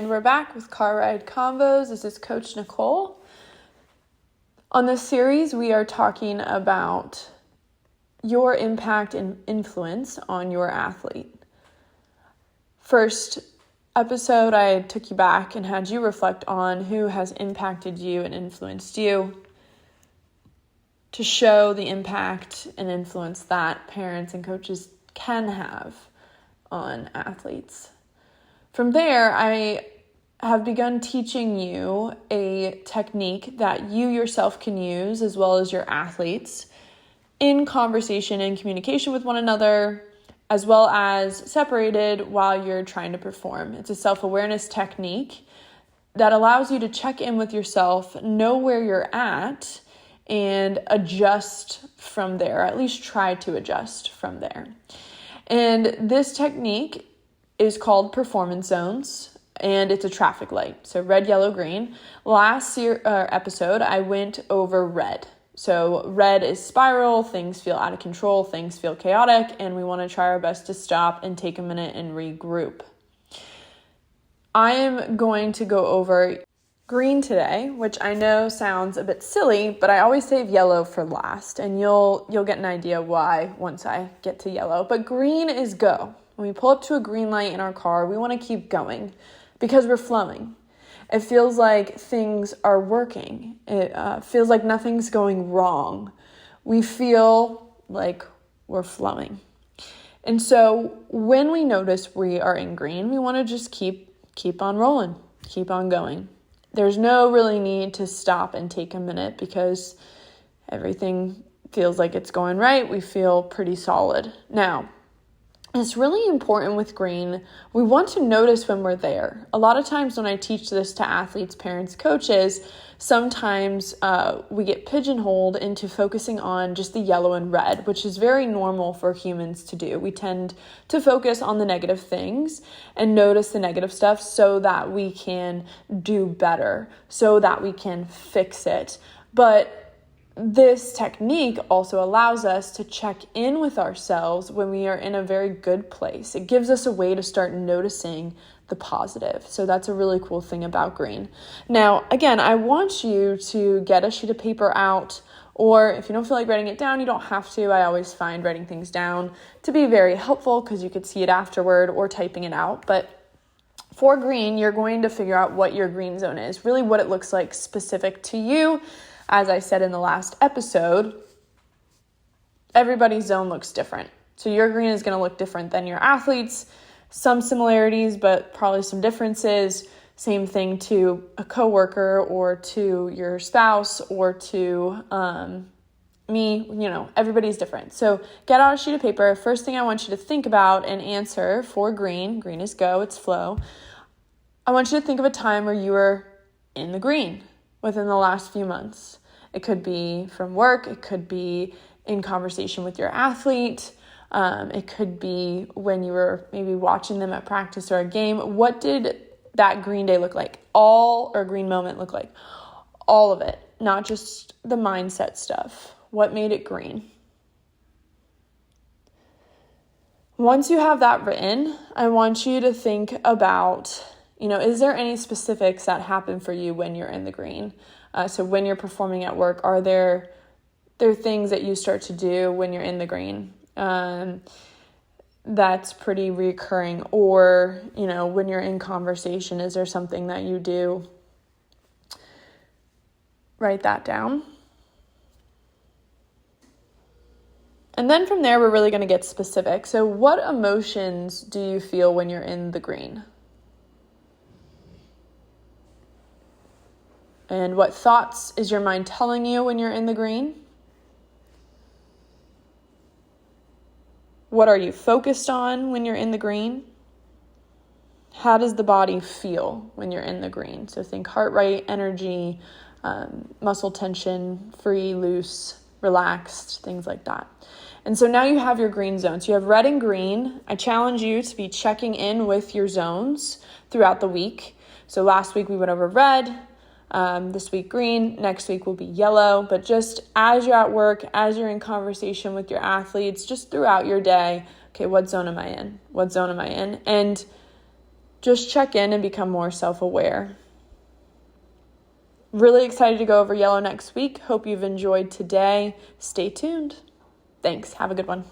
and we're back with Car Ride Convos. This is Coach Nicole. On this series, we are talking about your impact and influence on your athlete. First episode, I took you back and had you reflect on who has impacted you and influenced you to show the impact and influence that parents and coaches can have on athletes. From there, I have begun teaching you a technique that you yourself can use as well as your athletes in conversation and communication with one another, as well as separated while you're trying to perform. It's a self-awareness technique that allows you to check in with yourself, know where you're at, and adjust from there, at least try to adjust from there. And this technique is called performance zones, and it's a traffic light. So red, yellow, green. Last episode, I went over red. So red is spiral, things feel out of control, things feel chaotic, and we want to try our best to stop and take a minute and regroup. I am going to go over green today, which I know sounds a bit silly, but I always save yellow for last, and you'll get an idea why once I get to yellow. But green is go. When we pull up to a green light in our car, we want to keep going because we're flowing. It feels like things are working. It feels like nothing's going wrong. We feel like we're flowing. And so when we notice we are in green, we want to just keep on rolling, keep on going. There's no really need to stop and take a minute because everything feels like it's going right. We feel pretty solid. Now, it's really important with green. We want to notice when we're there. A lot of times when I teach this to athletes, parents, coaches, sometimes we get pigeonholed into focusing on just the yellow and red, which is very normal for humans to do. We tend to focus on the negative things and notice the negative stuff so that we can do better, so that we can fix it. But this technique also allows us to check in with ourselves when we are in a very good place. It gives us a way to start noticing the positive. So that's a really cool thing about green. Now, again, I want you to get a sheet of paper out, or if you don't feel like writing it down, you don't have to. I always find writing things down to be very helpful because you could see it afterward, or typing it out. But for green, you're going to figure out what your green zone is, really what it looks like specific to you. As I said in the last episode, everybody's zone looks different. So your green is going to look different than your athletes. Some similarities, but probably some differences. Same thing to a coworker or to your spouse or to me. Everybody's different. So get out a sheet of paper. First thing I want you to think about and answer for green. Green is go, it's flow. I want you to think of a time where you were in the green within the last few months. It could be from work. It could be in conversation with your athlete. It could be when you were maybe watching them at practice or a game. What did that green day look like? Or green moment look like? All of it, not just the mindset stuff. What made it green? Once you have that written, I want you to think about, is there any specifics that happen for you when you're in the green? So when you're performing at work, are there things that you start to do when you're in the green? That's pretty recurring. Or, when you're in conversation, is there something that you do? Write that down. And then from there, we're really going to get specific. So what emotions do you feel when you're in the green? And what thoughts is your mind telling you when you're in the green? What are you focused on when you're in the green? How does the body feel when you're in the green? So think heart rate, energy, muscle tension, free, loose, relaxed, things like that. And so now you have your green zones. You have red and green. I challenge you to be checking in with your zones throughout the week. So last week we went over red. This week green, next week will be yellow, but just as you're at work, as you're in conversation with your athletes, just throughout your day, okay, what zone am I in? What zone am I in? And just check in and become more self-aware. Really excited to go over yellow next week. Hope you've enjoyed today. Stay tuned. Thanks. Have a good one.